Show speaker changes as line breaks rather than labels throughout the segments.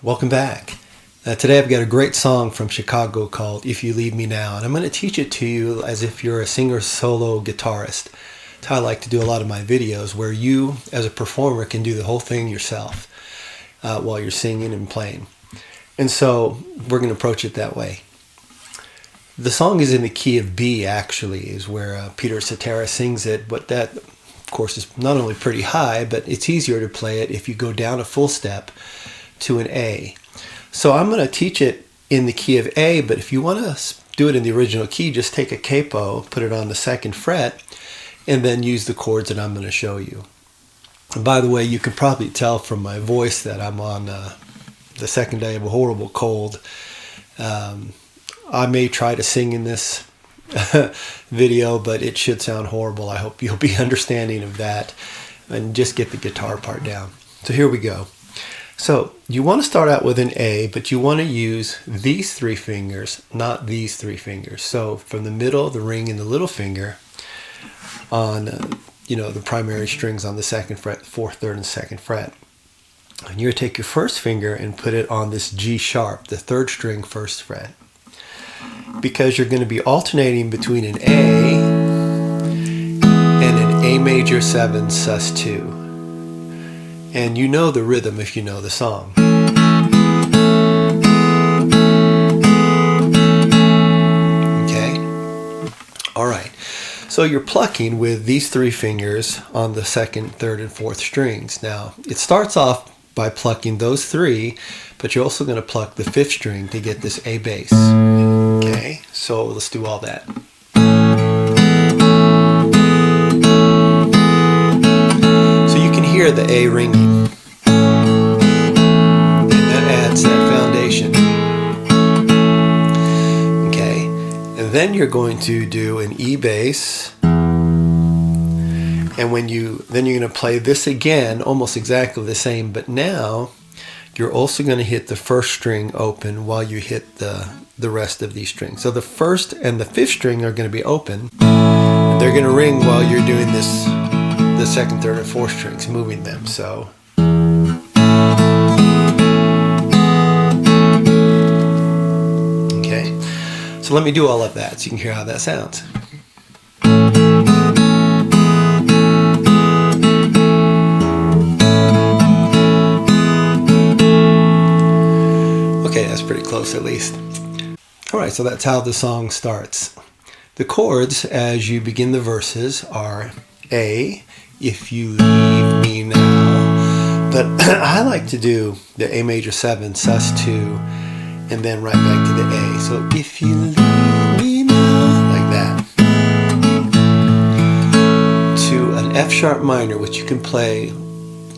Welcome back. Today I've got a great song from Chicago called If You Leave Me Now, and I'm going to teach it to you as if you're a singer solo guitarist. That's how I like to do a lot of my videos, where you as a performer can do the whole thing yourself while you're singing and playing. And so we're going to approach it that way. The song is in the key of B, actually, is where Peter Cetera sings it, but that, of course, is not only pretty high, but it's easier to play it if you go down a full step to an A. So I'm going to teach it in the key of A, but if you want to do it in the original key, just take a capo, put it on the 2nd fret, and then use the chords that I'm going to show you. And by the way, you can probably tell from my voice that I'm on the second day of a horrible cold. I may try to sing in this video, but it should sound horrible. I hope you'll be understanding of that and just get the guitar part down. So here we go. So you want to start out with an A, but you want to use these 3 fingers, not these 3 fingers. So from the middle, the ring, and the little finger on, the primary strings on the 2nd fret, 4th, 3rd, and 2nd fret. And you're going to take your first finger and put it on this G sharp, the 3rd string, 1st fret. Because you're going to be alternating between an A and an A major 7 sus2. And you know the rhythm if you know the song. Okay? All right. So you're plucking with these 3 fingers on the 2nd, 3rd, and 4th strings. Now, it starts off by plucking those 3, but you're also going to pluck the 5th string to get this A bass. Okay? So let's do all that. Hear the A ringing, and that adds that foundation. Okay, and then you're going to do an E bass, and then you're going to play this again, almost exactly the same, but now you're also going to hit the 1st string open while you hit the rest of these strings. So the 1st and the 5th string are going to be open, and they're going to ring while you're doing this. The 2nd, 3rd, and 4th strings, moving them. So okay, so let me do all of that so you can hear how that sounds. Okay, that's pretty close at least. All right, so that's how the song starts. The chords as you begin the verses are A, if you leave me now, but I like to do the A major 7 sus2 and then right back to the A. So if you leave me now, like that, to an F sharp minor, which you can play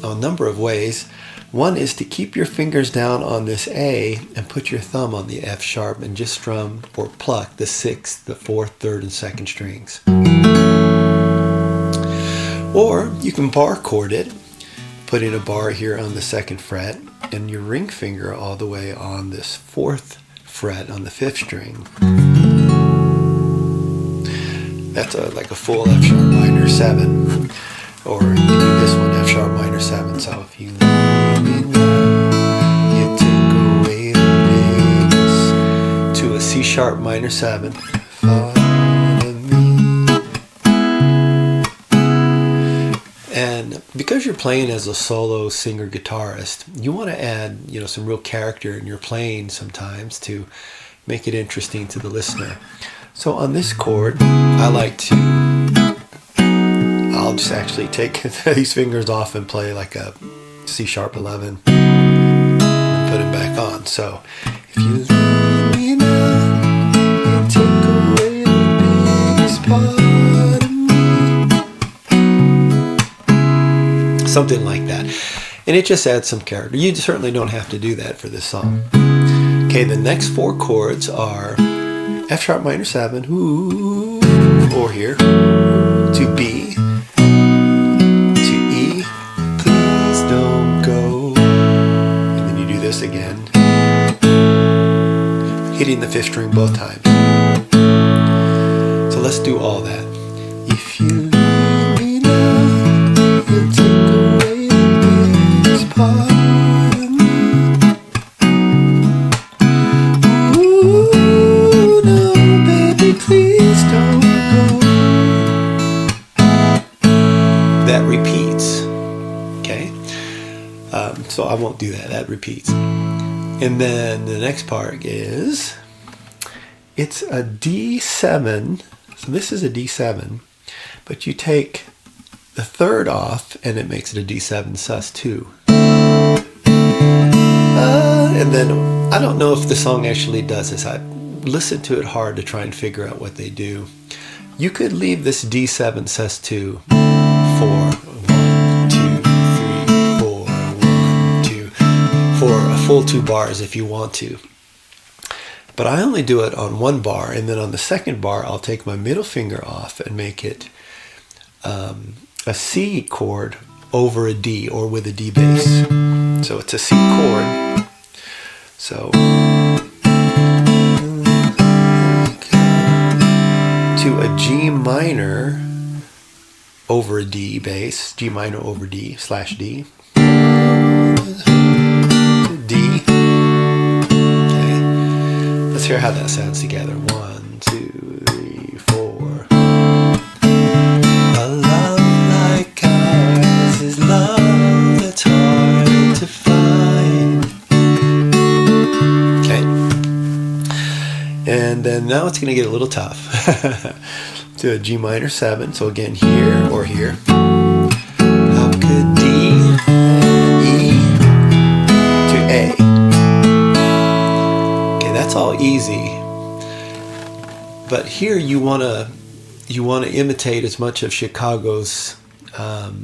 a number of ways. One is to keep your fingers down on this A and put your thumb on the F sharp and just strum or pluck the 6th, the 4th, 3rd, and 2nd strings. Or you can bar chord it, putting a bar here on the 2nd fret and your ring finger all the way on this 4th fret on the 5th string. That's like a full F sharp minor 7. Or you can do this one, F sharp minor 7. So if you leave me now, you take away the bass, to a C sharp minor 7. And because you're playing as a solo singer-guitarist, you want to add, some real character in your playing sometimes to make it interesting to the listener. So on this chord, I'll just actually take these fingers off and play like a C sharp 11 and put them back on. So if you leave me now, you take away the biggest part. Something like that. And it just adds some character. You certainly don't have to do that for this song. Okay, the next 4 chords are F sharp minor 7, ooh, or here, to B, to E, please don't go, and then you do this again, hitting the 5th string both times. So let's do all that. If you leave me now, you take away the biggest part of me. So I won't do that. That repeats. And then the next part is, it's a D7. So this is a D7, but you take the third off and it makes it a D7 sus2. And then I don't know if the song actually does this. I listened to it hard to try and figure out what they do. You could leave this D7 sus2 for 1, 2, 3, 4, 1, 2 for a full 2 bars if you want to. But I only do it on 1 bar, and then on the second bar I'll take my middle finger off and make it a C chord over a D, or with a D bass. So it's a C chord. So to a G minor over a D bass, G minor over D / D, D. Okay, let's hear how that sounds together. 1, 2, 3, 4. A love like ours is love that's hard to find. Okay, and then now it's going to get a little tough. To a G minor 7. So again, here or here. How could D, E to A? Okay, that's all easy. But here you want to imitate as much of Chicago's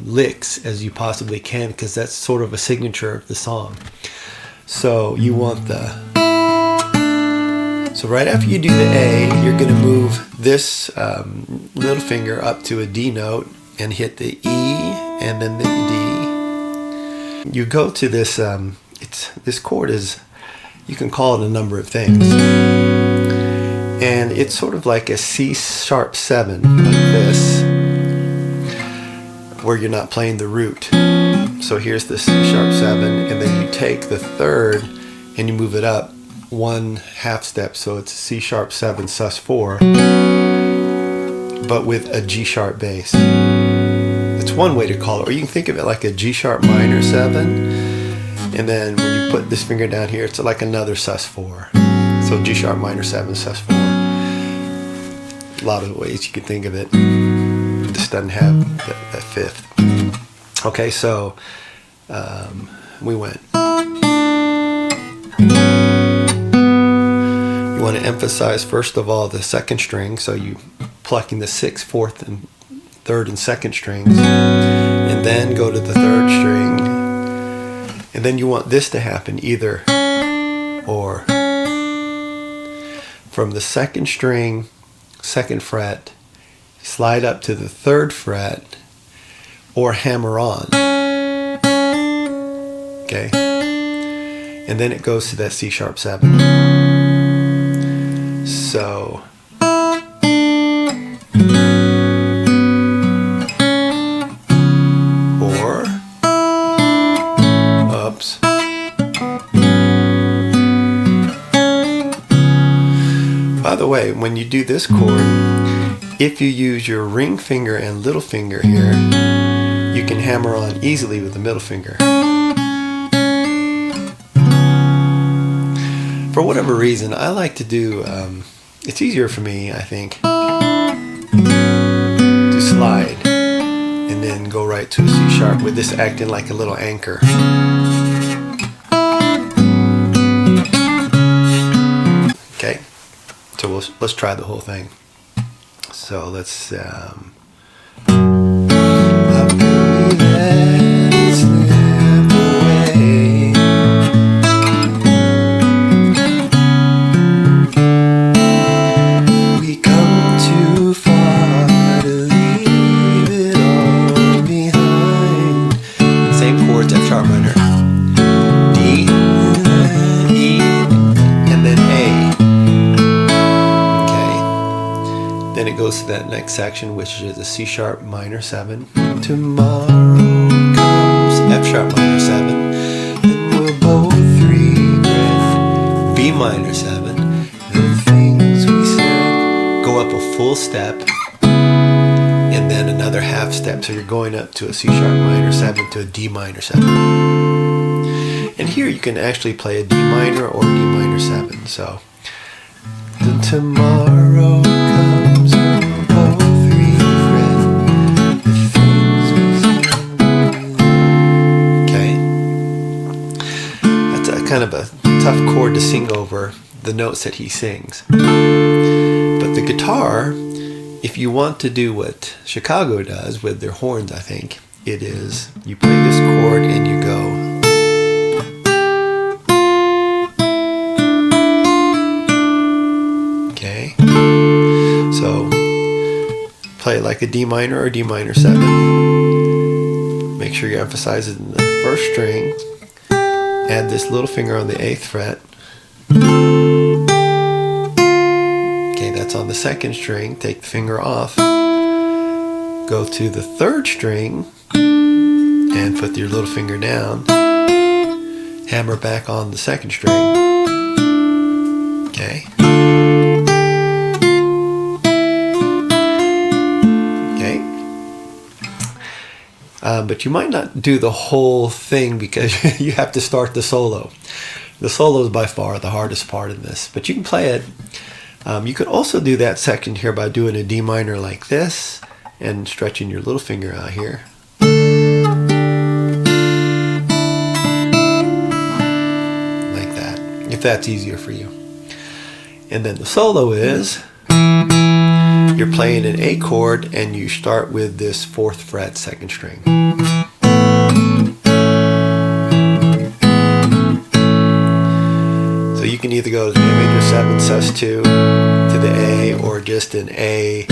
licks as you possibly can, because that's sort of a signature of the song. So you want the. So right after you do the A, you're going to move this little finger up to a D note and hit the E and then the D. You go to this, this chord is, you can call it a number of things. And it's sort of like a C#7, like this, where you're not playing the root. So here's the C#7, and then you take the third and you move it up 1/2 step, so it's C#7 sus4, but with a G sharp bass. It's one way to call it, or you can think of it like a G sharp minor 7, and then when you put this finger down here, it's like another sus4. So G sharp minor 7 sus4. A lot of ways you can think of it. This doesn't have that fifth. Okay, so we went. You want to emphasize first of all the second string, so you plucking the 6th, 4th, and 3rd and 2nd strings, and then go to the 3rd string, and then you want this to happen either or. From the 2nd string, 2nd fret, slide up to the 3rd fret, or hammer on. Okay, and then it goes to that C#7. So or oops. By the way, when you do this chord, if you use your ring finger and little finger here, you can hammer on easily with the middle finger. For whatever reason, I like to do, it's easier for me, I think, to slide and then go right to a C# with this acting like a little anchor. Okay, so let's try the whole thing. So let's, how can we let it slip away? To that next section, which is a C# minor 7. Tomorrow comes F# minor 7, and we'll both regret B minor 7. The things we said. Go up a full step, and then another half step. So you're going up to a C# minor 7 to a D minor 7. And here you can actually play a D minor or D minor 7. So, the tomorrow comes on all 3 fret, the things we sing. Okay, that's a kind of a tough chord to sing over the notes that he sings. But the guitar, if you want to do what Chicago does with their horns, I think, it is you play this chord and you go. Okay, so play it like a D minor or D minor 7. Make sure you emphasize it in the first string. Add this little finger on the 8th fret. Okay, that's on the 2nd string. Take the finger off. Go to the 3rd string and put your little finger down. Hammer back on the 2nd string. Okay. But you might not do the whole thing because you have to start the solo. The solo is by far the hardest part in this, but you can play it. You could also do that section here by doing a D minor like this and stretching your little finger out here. Like that, if that's easier for you. And then the solo is you're playing an A chord and you start with this 4th fret 2nd string. So you can either go to the A major 7 sus2 to the A, or just an A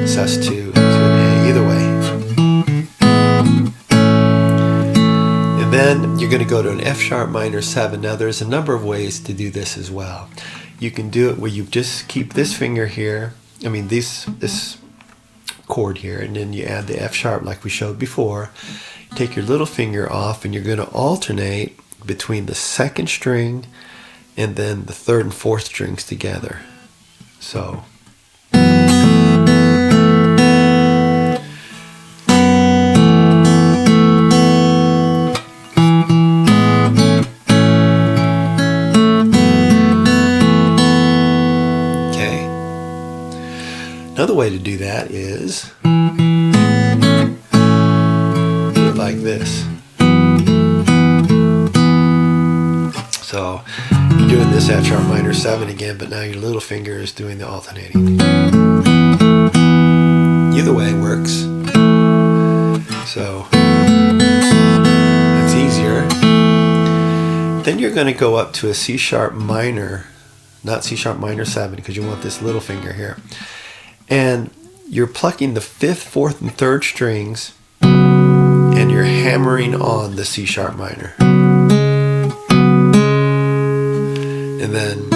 sus2 to an A, either way. And then you're going to go to an F sharp minor 7. Now there's a number of ways to do this as well. You can do it where you just keep this finger here, this chord here, and then you add the F sharp like we showed before. Take your little finger off and you're going to alternate between the 2nd string and then the 3rd and 4th strings together. So another way to do that is do it like this. So you're doing this F sharp minor 7 again, but now your little finger is doing the alternating. Either way works. So that's easier. Then you're going to go up to a C sharp minor, not C sharp minor 7, because you want this little finger here. And you're plucking the 5th, 4th, and 3rd strings, and you're hammering on the C sharp minor. And then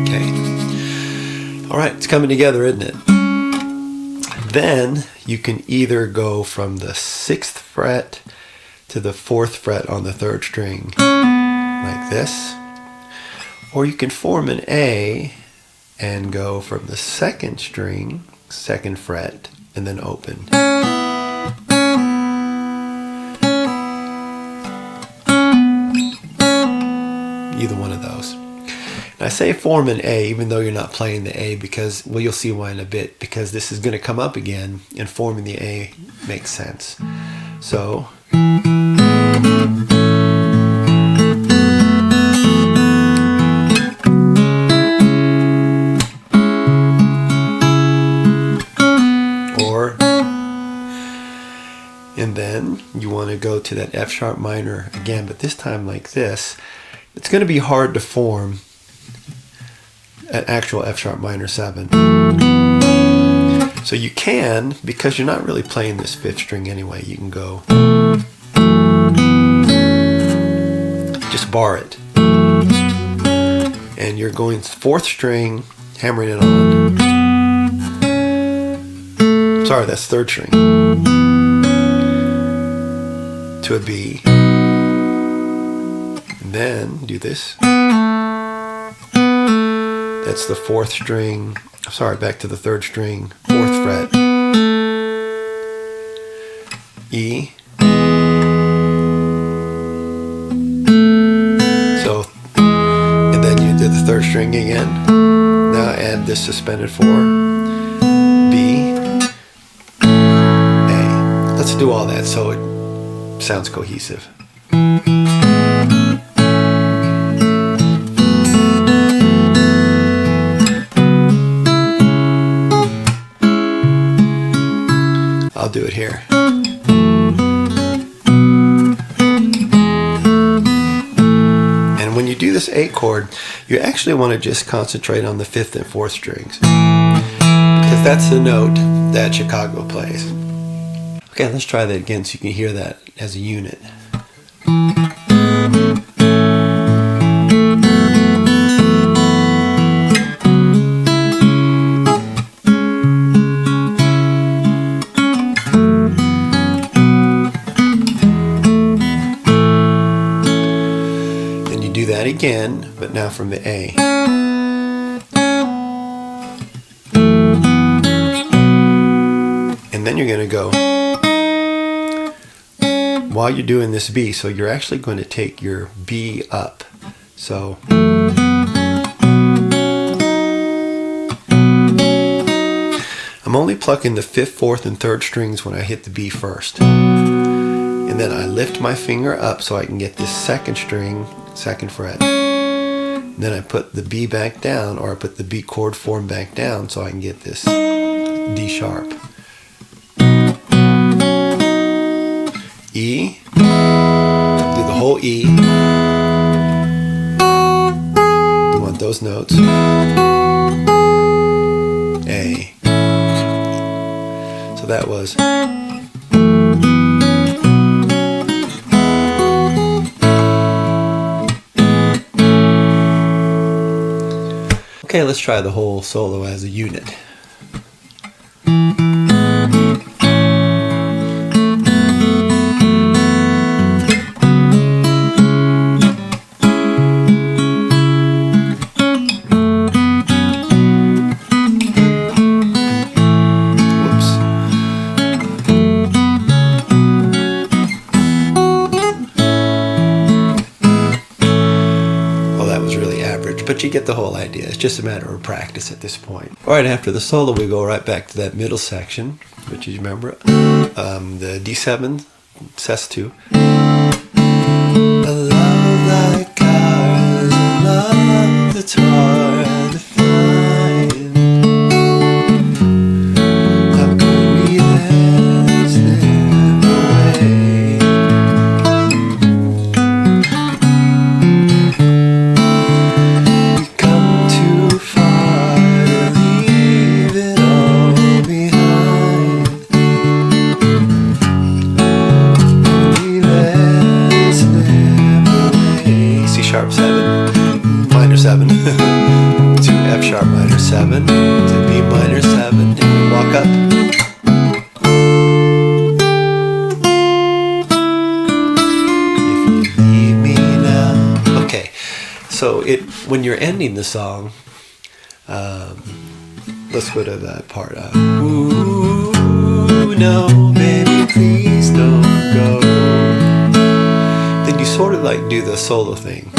okay. All right, it's coming together, isn't it? Then you can either go from the 6th fret to the 4th fret on the 3rd string, like this, or you can form an A and go from the 2nd string, 2nd fret, and then open. Either one of those. I say form an A even though you're not playing the A because, well, you'll see why in a bit, because this is going to come up again and forming the A makes sense. So and then you want to go to that F sharp minor again, but this time like this. It's going to be hard to form an actual F sharp minor 7. So you can, because you're not really playing this 5th string anyway, you can go, just bar it. And you're going 4th string, hammering it on. Sorry, that's 3rd string. To a B. And then do this. That's the 4th string. Sorry, back to the 3rd string, 4th fret. E. So, and then you did the 3rd string again. Now add this suspended 4. B. A. Let's do all that so it sounds cohesive. I'll do it here. And when you do this A chord, you actually want to just concentrate on the 5th and 4th strings, because that's the note that Chicago plays. Okay, let's try that again so you can hear that as a unit. Do that again, but now from the A. And then you're going to go while you're doing this B, so you're actually going to take your B up. So I'm only plucking the 5th, 4th, and 3rd strings when I hit the B first. And then I lift my finger up so I can get this 2nd string, 2nd fret. Then I put the B back down, or I put the B chord form back down so I can get this D sharp. E. Do the whole E. You want those notes. A. So that was. Okay, let's try the whole solo as a unit. But you get the whole idea. It's just a matter of practice at this point. Alright, after the solo we go right back to that middle section, which is, remember, the D7, sus2. A love like ours, a love that's hard to find. How could we let slip away? Sharp 7, minor 7, to F sharp minor 7, to B minor 7, and we walk up. If you leave me now. Okay, so when you're ending the song, let's go to that part. Ooh, no, baby, please don't go. Then you sort of like do the solo thing.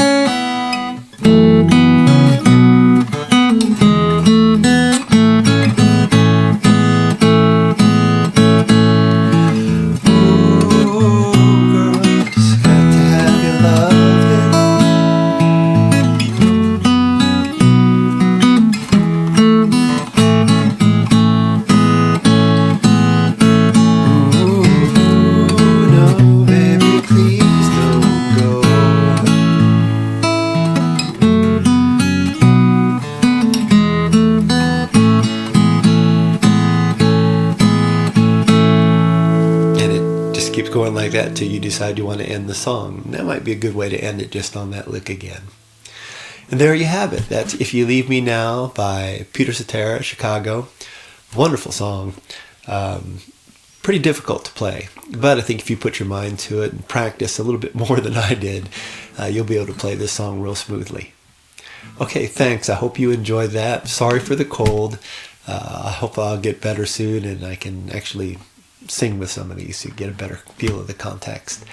Keeps going like that till you decide you want to end the song. And that might be a good way to end it, just on that lick again. And there you have it. That's If You Leave Me Now by Peter Cetera, Chicago. Wonderful song. Pretty difficult to play, but I think if you put your mind to it and practice a little bit more than I did, you'll be able to play this song real smoothly. Okay, thanks. I hope you enjoyed that. Sorry for the cold. I hope I'll get better soon and I can actually sing with some of these so you get a better feel of the context.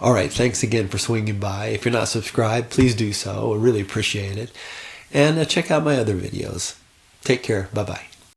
All right, thanks again for swinging by. If you're not subscribed, please do so. I really appreciate it. And check out my other videos. Take care. Bye-bye.